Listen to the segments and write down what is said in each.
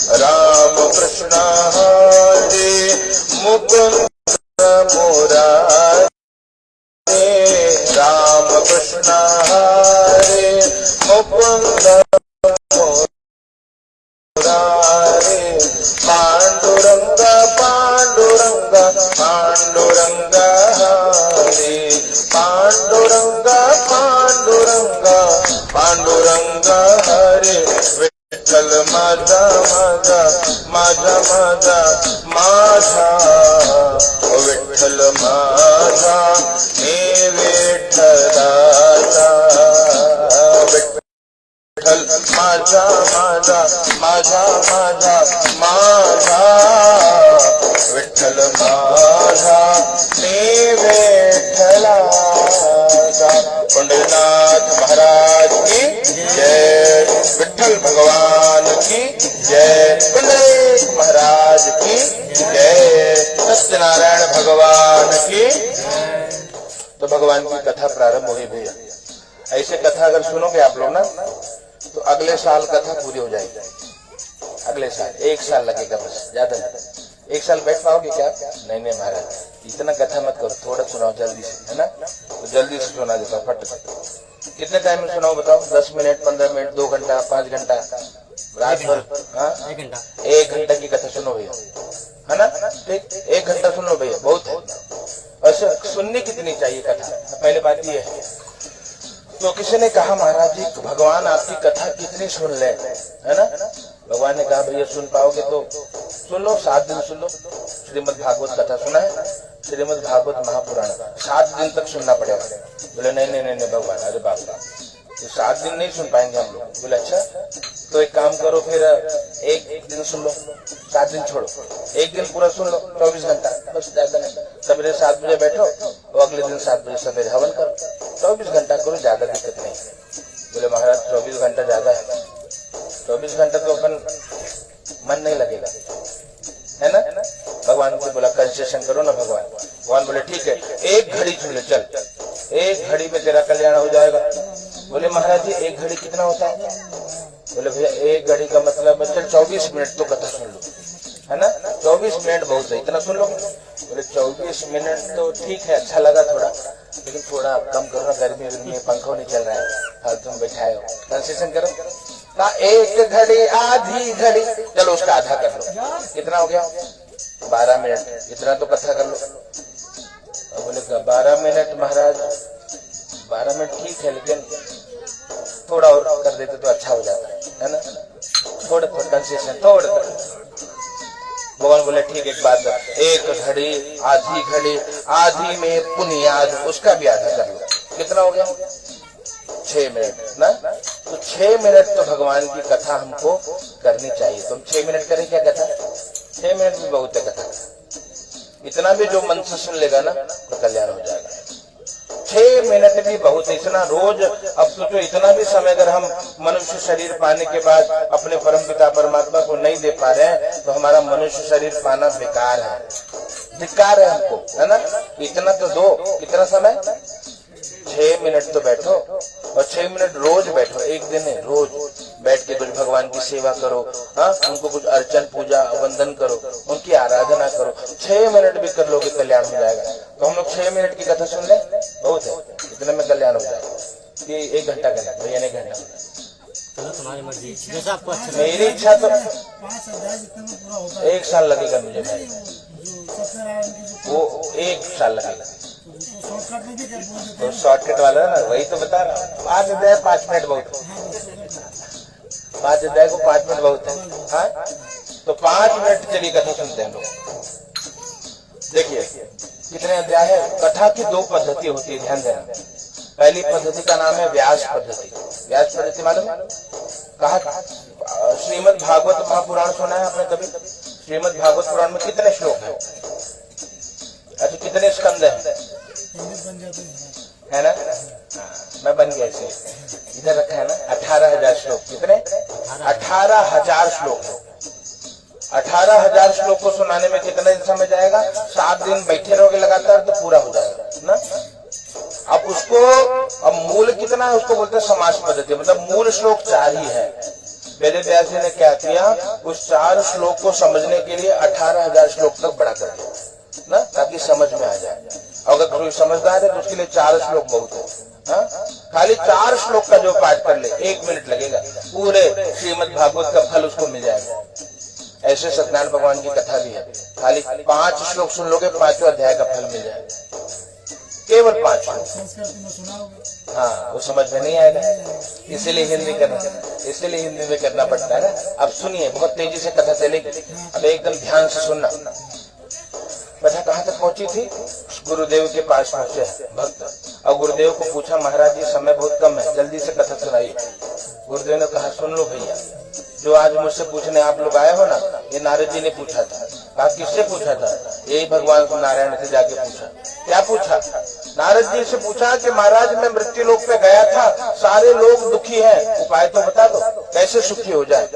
राम कृष्ण हरे मुकुंद मुरारे, राम कृष्ण हरे मुकुंद मुरारे, पांडुरंग पांडुरंग पांडुरंग हरे, पांडुरंग पांडुरंग पांडुरंग हरे, विठ्ठल माझा माझा माझा माझा माझा, विठ्ठल माझा हे विठ्ठलाचा, विठ्ठल माझा माझा माझा माझा माझा, विठ्ठल माझा हे विठ्ठलाचा। पंढरीनाथ महाराज की जय, विठ्ठल भगवान की जय, पंडित महाराज की जय, सत्यनारायण भगवान की। तो भगवान की कथा प्रारंभ हुई भैया। ऐसे कथा अगर सुनोगे आप लोग ना तो अगले साल कथा पूरी हो जाएगी। अगले साल 1 साल लगेगा, बस ज्यादा नहीं। 1 साल बैठ पाओगे क्या? नहीं नहीं महाराज, इतना कथा मत करो, थोड़ा सुनाओ जल्दी से, है ना? तो जल्दी से सुना देता फट। कितने टाइम में सुनाओ बताओ? 10 मिनट, 15 मिनट, 2 घंटा, 5 घंटा, रात भर? हाँ 1 घंटा। 1 घंटा की कथा सुनो भैया, है ना? ठीक, 1 घंटा सुनो भैया, बहुत है। अच्छा, सुननी कितनी चाहिए कथा, पहले बात ये है। तो किसी ने कहा महाराज जी भगवान आपकी कथा कितनी सुन ले, है ना? भगवान ने कहा भैया सुन पाओगे तो सुन लो, 7 दिन सुन लो। श्रीमद् भागवत कथा सुना है? श्रीमद् भागवत महापुराण 7 दिन तक सुनना पड़ेगा। बोले नहीं नहीं नहीं भगवान, अरे बाप रे, तो 7 दिन नहीं सुन पाएंगे हम लोग। बोले अच्छा, तो एक काम करो फिर एक दिन सुन लो, 7 दिन छोड़ो, 1 दिन पूरा सुन लो, 24 घंटा, बस ज्यादा नहीं। सवेरे 7 बजे बैठो और अगले दिन 7 बजे सवेरे हवन करो, 24 घंटा करो, ज्यादा दिक्कत नहीं। बोले महाराज 24 घंटा ज्यादा है, 24 घंटा तो अपन मन नहीं लगेगा, है ना? भगवान से बोला कंसेशन करो ना भगवान। भगवान बोले ठीक है, 1 घड़ी सुन ले, चल 1 घड़ी में तेरा कल्याण हो जाएगा। बोले महाराज जी 1 घड़ी कितना होता है? बोले भैया 1 घड़ी का मतलब चल 24 मिनट तो कथा सुन लो, है ना? 24 मिनट बहुत है, इतना सुन लो। बोले 24 मिनट तो ठीक है, अच्छा लगा थोड़ा, लेकिन थोड़ा कम करो ना, गर्मी में पंखा नहीं चल रहा है, फालतू में बैठाए हो, कंसेशन करो ना। 1 घड़ी आधी घड़ी, चलो उसका आधा कर लो, कितना हो गया? 12 मिनट, इतना तो कथा कर लो। बोले 12 मिनट महाराज, 12 मिनट ठीक है, लेकिन थोड़ा और कर देते तो अच्छा हो जाता है ना? थोड़ा कंसेशन थोड़ा। भगवान बोले ठीक, एक बात, 1 घड़ी आधी घड़ी, आधी में पुनियाद, उसका भी आधा कर लो, कितना हो गया? 6 मिनट ना? तो 6 मिनट तो भगवान की कथा हमको करनी चाहिए। तो हम 6 मिनट करें क्या कथा? 6 मिनट भी बहुत है कथा, इतना भी जो मन से सुन लेगा ना तो कल्याण हो जाएगा। 6 मिनट भी बहुत है, इतना रोज। अब सोचो इतना भी समय अगर हम मनुष्य शरीर पाने के बाद अपने परम पिता परमात्मा को नहीं दे पा रहे हैं तो हमारा मनुष्य शरीर पाना बेकार है, धिक्कार है हमको, है ना? इतना तो दो। कितना समय? 6 मिनट तो बैठो, और 6 मिनट रोज बैठो, एक दिन नहीं, रोज बैठ के कुछ भगवान की सेवा करो, हाँ, उनको कुछ अर्चन पूजा वंदन करो, उनकी आराधना करो। 6 मिनट भी कर लोगे कल्याण हो जाएगा। तो हम लोग 6 मिनट की कथा सुन ले, बहुत है, इतने में कल्याण हो जाएगा। ये 1 घंटा करना भैया, 1 घंटा तुम्हारी मर्जी, जैसा आपको अच्छा। मेरी इच्छा तो 1 साल लगेगा मुझे भाई, वो 1 साल लगेगा। तो शॉर्टकट वाला ना, वही तो बता रहा हूँ। 5 अध्याय 5 मिनट बहुत है, 5 अध्याय को 5 मिनट बहुत है, हाँ? तो 5 मिनट चलिए कथा सुनते हैं लोग। देखिए कितने अध्याय है। कथा की 2 पद्धति होती है, ध्यान देना। पहली पद्धति का नाम है व्यास पद्धति। व्यास पद्धति मालूम है? कहा श्रीमद् भागवत महापुराण सुना है आपने कभी? श्रीमद् भागवत पुराण में कितने श्लोक है? अच्छा, कितने स्कंद है ना? मैं बन गया इसे, इधर रखा है ना। 18,000 श्लोक। कितने? 18,000 श्लोक। 18,000 श्लोक को सुनाने में कितने दिन समय जाएगा? 7 दिन बैठे रहोगे लगातार तो पूरा हो जाएगा ना। अब उसको, अब मूल कितना है उसको बोलते हैं समास पद्धति, मतलब मूल श्लोक 4 ही है। वेद व्यास जी ने क्या किया, उस 4 श्लोक को समझने के लिए 18,000 श्लोक तक बड़ा कर दिया ना, ताकि समझ में आ जाए। अगर कोई समझदार है तो उसके लिए 4 श्लोक बहुत है। खाली 4 श्लोक का जो पाठ कर ले 1 मिनट लगेगा, पूरे श्रीमद् भागवत का फल उसको मिल जाएगा। ऐसे सत्यनारायण भगवान की कथा भी है, खाली 5 श्लोक सुन लोगे 5वां अध्याय का फल मिल जाएगा, केवल 5 श्लोक। हाँ, वो समझ में नहीं आएगा, इसीलिए हिंदी में करना पड़ता है ना। अब सुनिए, बहुत तेजी से कथा चलेगी, अब एकदम ध्यान से सुनना। कथा कहाँ तक पहुंची थी? गुरुदेव के पास पहुंचे भक्त, और गुरुदेव को पूछा, महाराज जी समय बहुत कम है, जल्दी से कथा सुनाइए। गुरुदेव ने कहा, सुन लो भैया, जो आज मुझसे पूछने आप लोग आए हो ना, ये नारद जी ने पूछा था। कहा, किससे पूछा था? यही भगवान नारायण से जाके पूछा। क्या पूछा? नारद जी से पूछा कि महाराज मैं मृत्यु लोक पे गया था, सारे लोग दुखी हैं, उपाय तो बता दो, कैसे सुखी हो जाए।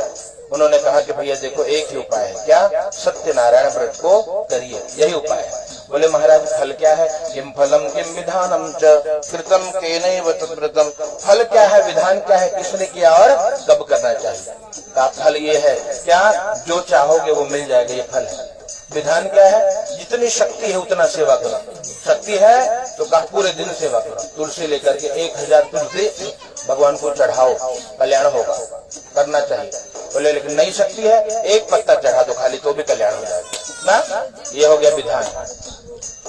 उन्होंने कहा कि भैया देखो, एक ही उपाय है। क्या? सत्यनारायण व्रत को करिए, यही उपाय है। बोले महाराज फल क्या है? किम फलम किम विधानम च कृतम केनैव तद्व्रतम। फल क्या है, विधान क्या है, किसने किया और कब करना चाहिए? का फल ये है, क्या? जो चाहोगे वो मिल जाएगा, ये फल है। विधान क्या है? जितनी शक्ति है उतना सेवा करो। शक्ति है तो कहा पूरे दिन सेवा करो, तुलसी लेकर के 1000 तुलसी भगवान को चढ़ाओ, कल्याण होगा, करना चाहिए। बोले लेकिन नहीं शक्ति है, 1 पत्ता चढ़ा दो खाली, तो भी कल्याण हो जाएगा ना। ये हो गया विधान।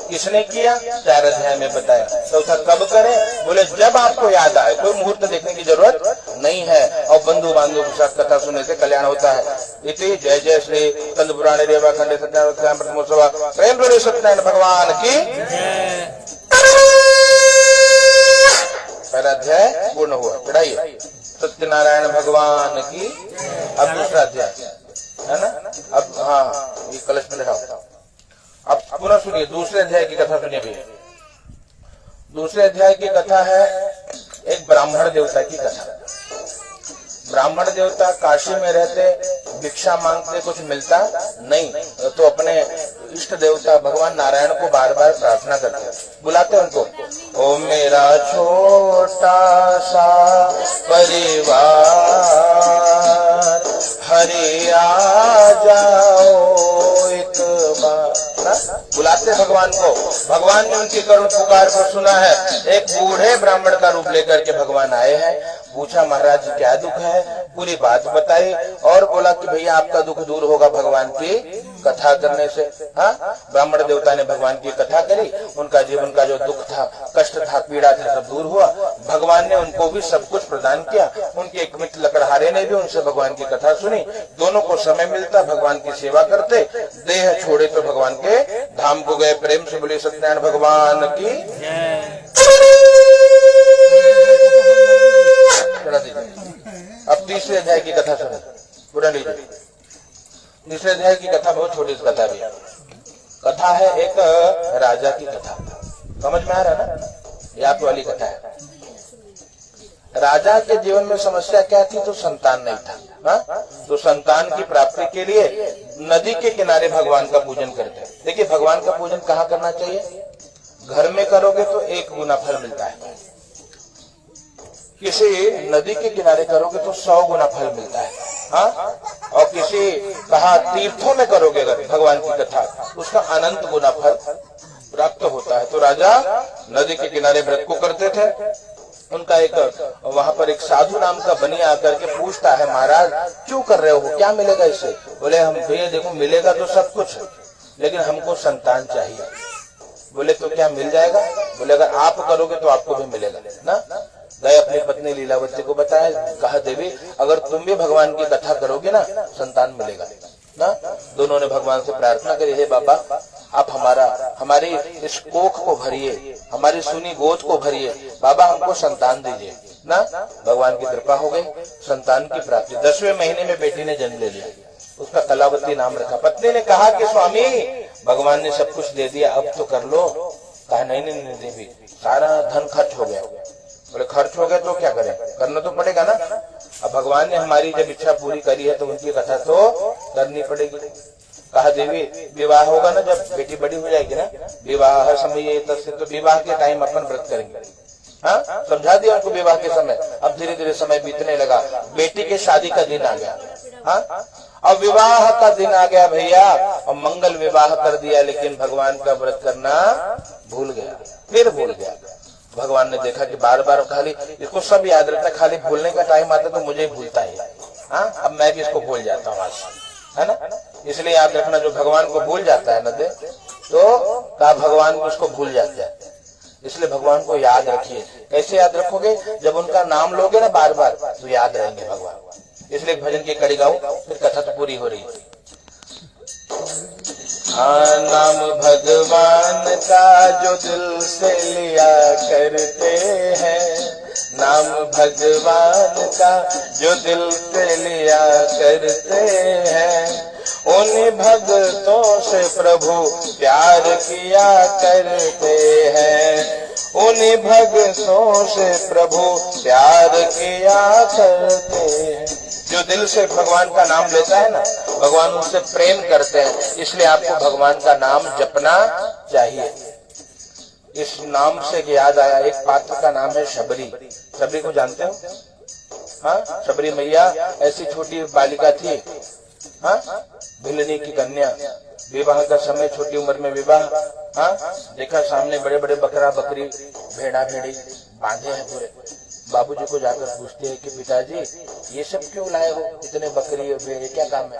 किसने किया? 4 अध्याय में बताया। चौथा कब करें? बोले जब आपको याद आए, कोई मुहूर्त देखने की जरूरत नहीं है, और बंधु बांधव के साथ कथा सुनने से कल्याण होता है। इति जय जय श्री कंद पुराणे रेवा खंडे सत्यानारायण प्रथमोत्सव प्रेम प्रेम सत्यनारायण भगवान की। पहला अध्याय पूर्ण हुआ, चढ़ाइए सत्यनारायण भगवान की। अब दूसरा अध्याय है ना। अब हाँ, ये कलश में लगाओ। अब पुनः सुनिए, दूसरे अध्याय की कथा सुनिए भैया। दूसरे अध्याय की कथा है एक ब्राह्मण देवता की कथा। ब्राह्मण देवता काशी में रहते, भिक्षा मांगते, कुछ मिलता नहीं, तो अपने इष्ट देवता भगवान नारायण को बार बार प्रार्थना करते, बुलाते उनको, ओ मेरा छोटा सा परिवार हरि आ जाओ एक बार ना, बुलाते भगवान को। भगवान ने उनकी करुण पुकार को सुना है। एक बूढ़े ब्राह्मण का रूप लेकर के भगवान आए हैं। पूछा महाराज क्या दुख है, पूरी बात बताई, और बोला कि भैया आपका दुख दूर होगा भगवान की कथा करने से। हाँ, ब्राह्मण देवता ने भगवान की कथा करी, उनका जीवन का जो दुख था, कष्ट था, पीड़ा था, सब दूर हुआ। भगवान ने उनको भी सब कुछ प्रदान किया। उनके एक मित्र लकड़हारे ने भी उनसे भगवान की कथा सुनी। दोनों को समय मिलता, भगवान की सेवा करते। देह छोड़े तो भगवान के धाम को गए। प्रेम से बोले सत्यनारायण भगवान की। अब तीसरे अध्याय की कथा सुनो, पूरा लीजिए। तीसरे अध्याय की कथा बहुत छोटी कथा भी है। कथा है एक राजा की कथा, समझ में आ रहा है ना, याद वाली कथा है। राजा के जीवन में समस्या क्या थी? तो संतान नहीं था। हाँ? तो संतान की प्राप्ति के लिए नदी के किनारे भगवान का पूजन करते। देखिए भगवान का पूजन कहाँ करना चाहिए? घर में करोगे तो 1 गुना फल मिलता है, किसी नदी के किनारे करोगे तो 100 गुना फल मिलता है। हाँ? और किसी कहा तीर्थों में करोगे अगर भगवान की कथा, उसका अनंत गुना फल प्राप्त होता है। तो राजा नदी के किनारे व्रत को करते थे। उनका एक वहां पर एक साधु नाम का बनिया आकर के पूछता है, महाराज क्यों कर रहे हो, क्या मिलेगा इससे? बोले हम भैया देखो मिलेगा तो सब कुछ, लेकिन हमको संतान चाहिए। बोले तो क्या मिल जाएगा? बोले अगर आप करोगे तो आपको भी मिलेगा ना। गए अपनी पत्नी लीलावती को बताया, कहा देवी अगर तुम भी भगवान की कथा करोगे ना, संतान मिलेगा ना। दोनों ने भगवान से प्रार्थना करी, हे बाबा आप हमारी इस कोख को भरिए, हमारी सुनी गोद को भरिए, बाबा हमको संतान दीजिए ना। भगवान की कृपा हो गई, संतान की प्राप्ति। 10वें महीने में बेटी ने जन्म ले लिया, उसका कलावती नाम रखा। पत्नी ने कहा कि स्वामी भगवान ने सब कुछ दे दिया, अब तो कर लो। कहा नहीं नहीं नहीं देवी, सारा धन खर्च हो गया। बोले खर्च हो गया तो क्या करें, करना तो पड़ेगा ना। अब भगवान ने हमारी जब इच्छा पूरी करी है तो उनकी कथा तो करनी पड़ेगी। कहा देवी विवाह होगा ना, जब बेटी बड़ी हो जाएगी ना, विवाह समय तस्य, तो विवाह के टाइम अपन व्रत करेंगे। हाँ, समझा दिया उनको विवाह के समय। अब धीरे धीरे समय बीतने लगा, बेटी के शादी का दिन आ गया। हाँ, अब विवाह का दिन आ गया भैया, और मंगल विवाह कर दिया, लेकिन भगवान का व्रत करना भूल गया, फिर भूल गया। भगवान ने देखा कि बार बार खाली इसको सब याद रहता, खाली भूलने का टाइम आता तो मुझे भूलता है। हाँ, अब मैं भी इसको भूल जाता हूँ आज, है ना। इसलिए याद रखना, जो भगवान को भूल जाता है ना दे, तो का भगवान को उसको भूल जाता है। इसलिए भगवान को याद रखिए। कैसे याद रखोगे? जब उनका नाम लोगे ना बार बार, तो याद रहेंगे भगवान। इसलिए भजन की कड़ी गाओ, फिर कथा तो पूरी हो रही है। हाँ, नाम भगवान का जो दिल से लिया करते हैं, नाम भगवान का जो दिल से लिया करते हैं, उन भक्तों से प्रभु प्यार किया करते हैं, उन भक्तों से प्रभु प्यार किया करते हैं। जो दिल से भगवान का नाम लेता है ना, भगवान उनसे प्रेम करते हैं। इसलिए आपको भगवान का नाम जपना चाहिए। इस नाम से याद आया, एक पात्र का नाम है शबरी। शबरी को जानते हो? हाँ, शबरी मैया ऐसी छोटी बालिका थी, हाँ, भिलनी की कन्या, विवाह का समय, छोटी उम्र में विवाह। हाँ, देखा सामने बड़े बड़े बकरा बकरी भेड़ा भेड़ी बांधे हैं पूरे। बाबूजी को जाकर पूछते हैं कि पिताजी ये सब क्यों लाए हो, इतने बकरी और भेड़े, क्या काम है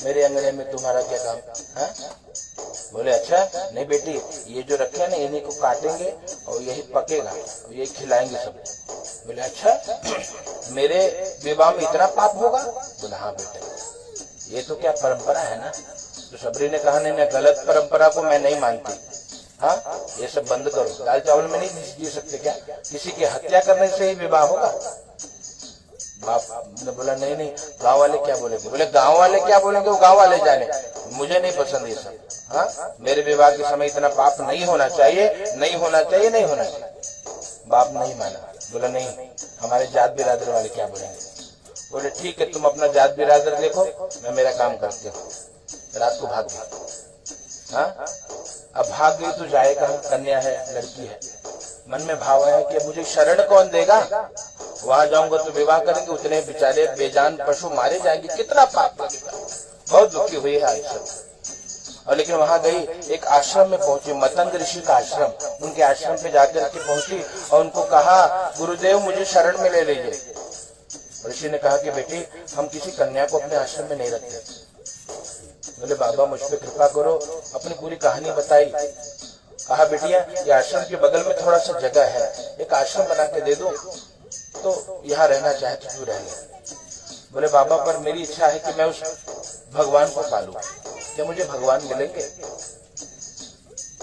मेरे अंगने में, तुम्हारा क्या काम? हाँ? बोले अच्छा नहीं बेटी, ये जो रखे हैं ना इन्हीं को काटेंगे और यही पकेगा और यही खिलाएंगे सब। बोले अच्छा मेरे विवाह में इतना पाप होगा? बोले हाँ बेटे, ये तो क्या परंपरा है ना। तो शबरी ने कहा नहीं, गलत परंपरा को मैं नहीं मानती। हाँ, ये सब बंद करो, दाल चावल में नहीं जी सकते क्या? किसी की हत्या करने से ही विवाह होगा? बाप ने बोला नहीं नहीं, गांव वाले क्या बोलेंगे? बोले गांव वाले क्या बोलेंगे वो गांव वाले जाने, मुझे नहीं पसंद ये सब। हाँ, मेरे विवाह के समय इतना पाप नहीं होना चाहिए, नहीं होना चाहिए, नहीं होना चाहिए। बाप नहीं माना, बोला नहीं, हमारे जात बिरादर वाले क्या बोलेंगे? बोले ठीक है, तुम अपना जात बिरादर देखो, मैं मेरा काम करती हूँ। रात को भाग गई। हाँ, अब भाग गई तो जाए कहाँ? कन्या है, लड़की है। मन में भाव है कि मुझे शरण कौन देगा? वहां जाऊंगा तो विवाह करेंगे, उतने बेचारे बेजान पशु मारे जाएंगे, कितना पाप लगेगा। बहुत दुखी हुई है आश्रम। और लेकिन वहां गई, एक आश्रम में पहुंची, मतंग ऋषि का आश्रम। उनके आश्रम पे जाकर के पहुंची और उनको कहा गुरुदेव मुझे शरण में ले लीजिए। ऋषि ने कहा कि बेटी हम किसी कन्या को अपने आश्रम में नहीं रखते। बोले बाबा मुझ पे कृपा करो। अपनी पूरी कहानी बताई। कहा बेटिया ये आश्रम के बगल में थोड़ा सा जगह है, एक आश्रम बना के दे दो, तो यहाँ रहना चाहे तो तू रह ले। बोले बाबा पर मेरी इच्छा है कि मैं उस भगवान को पालूं, क्या मुझे भगवान मिलेंगे?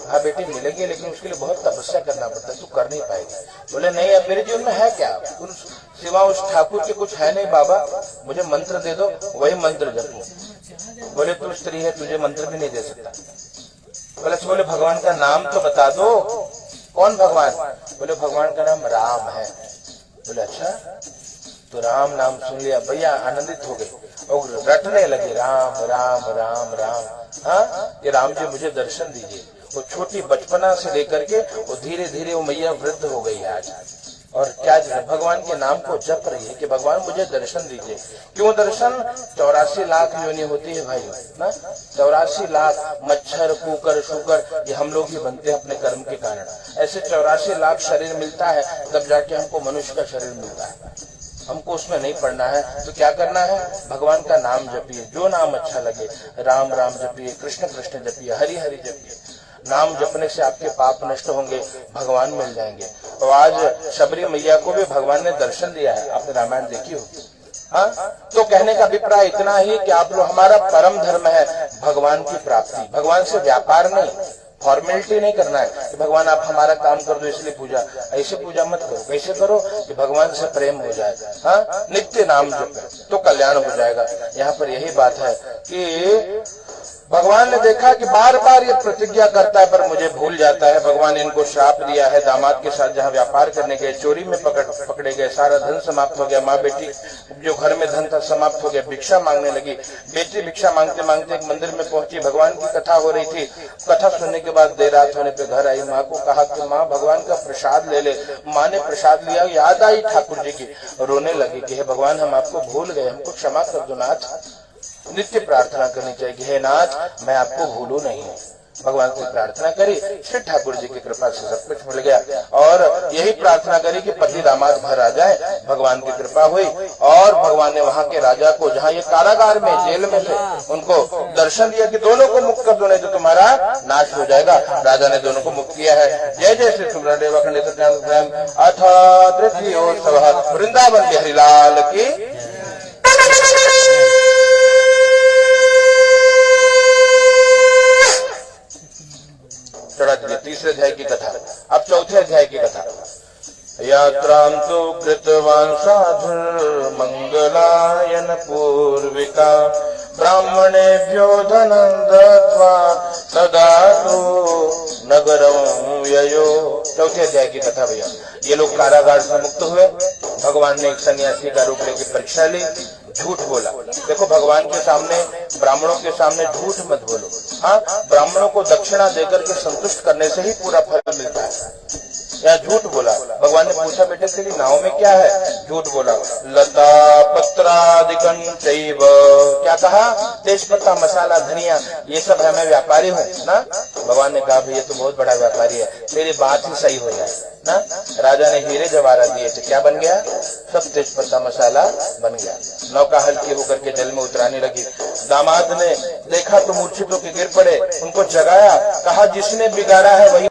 हाँ बेटी मिलेंगे, लेकिन उसके लिए बहुत तपस्या करना पड़ता है, तू कर नहीं पाएगी। बोले नहीं, अब मेरे जीवन में है क्या? सिवा उस ठाकुर के कुछ है नहीं बाबा, मुझे मंत्र दे दो, वही मंत्र जपो। बोले तू स्त्री है, तुझे मंत्र भी नहीं दे सकता। बोले भगवान का नाम तो बता दो। कौन भगवान? बोले भगवान का नाम राम है। बोले अच्छा, तो राम नाम सुन लिया, भैया आनंदित हो गए और रटने लगे राम राम राम राम। हाँ, ये राम जी मुझे दर्शन दीजिए। वो छोटी बचपना से लेकर के वो धीरे धीरे वो मैया वृद्ध हो गई है आज, और क्या भगवान के नाम को जप रही है कि भगवान मुझे दर्शन दीजिए। क्यों दर्शन? 84 लाख योनि होती है भाई ना, 84 लाख मच्छर कुकर शुकर ये हम लोग ही बनते हैं अपने कर्म के कारण। ऐसे 84 लाख शरीर मिलता है, तब जाके हमको मनुष्य का शरीर मिलता है। हमको उसमें नहीं पड़ना है, तो क्या करना है? भगवान का नाम जपिए, जो नाम अच्छा लगे। राम राम जपिए, कृष्ण कृष्ण जपिए, हरि हरि जपिए। नाम जपने से आपके पाप नष्ट होंगे, भगवान मिल जाएंगे। और आज शबरी मैया को भी भगवान ने दर्शन दिया है, आपने रामायण देखी हो। हाँ, तो कहने का अभिप्राय इतना ही कि आप लोग, हमारा परम धर्म है भगवान की प्राप्ति। भगवान से व्यापार नहीं, फॉर्मेलिटी नहीं करना है कि भगवान आप हमारा काम कर दो इसलिए पूजा। ऐसे पूजा मत करो। कैसे करो? कि भगवान से प्रेम हो जाए। हाँ, नित्य नाम जप तो कल्याण हो जाएगा। यहाँ पर यही बात है कि भगवान ने देखा कि बार बार ये प्रतिज्ञा करता है पर मुझे भूल जाता है। भगवान ने इनको श्राप दिया है। दामाद के साथ जहाँ व्यापार करने गए, चोरी में पकड़े गए, सारा धन समाप्त हो गया। माँ बेटी जो घर में धन था समाप्त हो गया। भिक्षा मांगने लगी। बेटी भिक्षा मांगते मांगते एक मंदिर में पहुंची। भगवान की कथा हो रही थी। कथा सुनने के बाद देर रात होने पे घर आई। माँ को कहा कि माँ भगवान का प्रसाद ले ले। माँ ने प्रसाद लिया, याद आई ठाकुर जी की, रोने लगी कि हे भगवान हम आपको भूल गए, हमको क्षमा कर दो नाथ। नित्य प्रार्थना करनी चाहिए कि हे नाथ मैं आपको भूलू नहीं। भगवान से प्रार्थना करी, श्री ठाकुर जी की कृपा से सब कुछ मिल गया। और यही प्रार्थना करी कि पति दामाद घर आ जाए। भगवान की कृपा हुई और भगवान ने वहाँ के राजा को, जहाँ ये कारागार में जेल में थे, उनको दर्शन दिया कि दोनों को मुक्त कर दो नहीं तो तुम्हारा नाश हो जाएगा। राजा ने दोनों को मुक्त किया है। जय जय श्री सुब्रदेव अथ तृतीयोत्सव। वृंदावन बिहारी लाल की। तीसरे अध्याय की कथा। अब चौथे अध्याय की कथा। यात्रां तु कृतवान् साधुर् मंगलायन पूर्विका ब्राह्मणेभ्यो धनं दत्त्वा तदातु नगरं ययो। चौथे अध्याय की कथा भैया। ये लोग कारागार से मुक्त हुए। भगवान ने एक सन्यासी का रूप लेकर परीक्षा ली। झूठ बोला। देखो भगवान के सामने, ब्राह्मणों के सामने झूठ मत बोलो। हाँ, ब्राह्मणों को दक्षिणा देकर के संतुष्ट करने से ही पूरा फल मिलता है। या झूठ बोला। भगवान ने पूछा बेटे तेरी नाव में क्या है? झूठ बोला। लता पत्रादिकं चैव। क्या कहा? तेज पत्ता, मसाला, धनिया, ये सब है, मैं व्यापारी हूँ ना। भगवान ने कहा भैया तो बहुत बड़ा व्यापारी है, तेरी बात ही सही हो जाए ना। राजा ने हीरे जवाहरात दिए थे, क्या बन गया? सब तेज पत्ता मसाला बन गया। नौका हल्की होकर के जल में उतराने लगी। दामाद ने देखा तो मूर्छित होकर गिर पड़े। उनको जगाया, कहा जिसने बिगाड़ा है वही